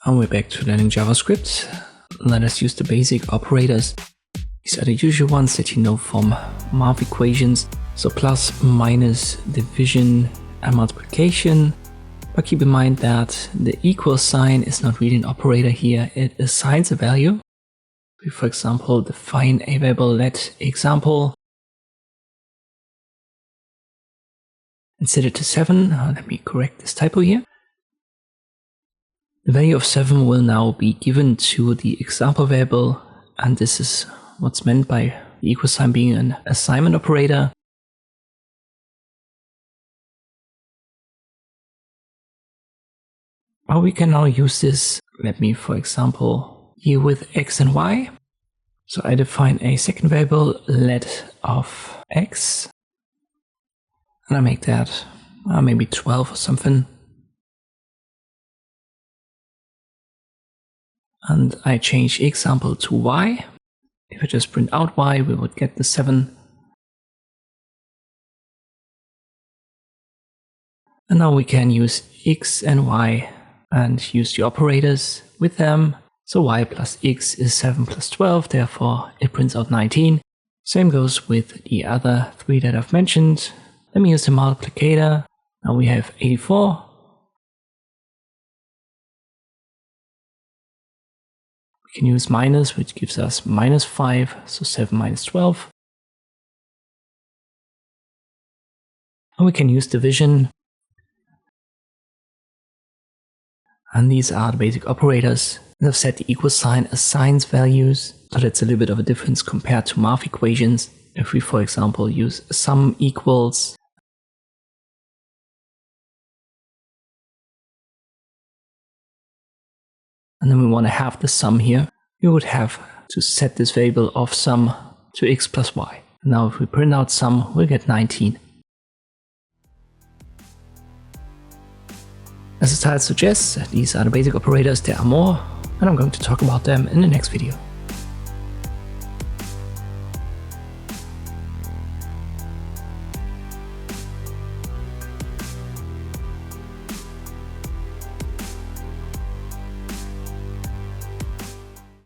And we're back to learning JavaScript. Let us use the basic operators. These are the usual ones that you know from math equations. So plus, minus, division, and multiplication. But keep in mind that the equal sign is not really an operator here. It assigns a value. We, for example, define a variable let example and set it to 7. Let me correct this typo here. The value of 7 will now be given to the example variable, and this is what's meant by the equal sign being an assignment operator. Or we can now use this, let me for example, here with x and y. So I define a second variable let of x, and I make that maybe 12 or something. And I change example to y. If I just print out y, we would get the 7. And now we can use x and y and use the operators with them. So y plus x is 7 plus 12, therefore it prints out 19. Same goes with the other 3 that I've mentioned. Let me use the multiplicator. Now we have 84. We can use minus, which gives us minus 5, so 7 minus 12. And we can use division. And these are the basic operators. As I've said, the equal sign assigns values, so that's a little bit of a difference compared to math equations. If we, for example, use sum equals, and then we want to have the sum here, we would have to set this variable of sum to x plus y. Now if we print out sum, we'll get 19. As the title suggests, these are the basic operators. There are more, and I'm going to talk about them in the next video.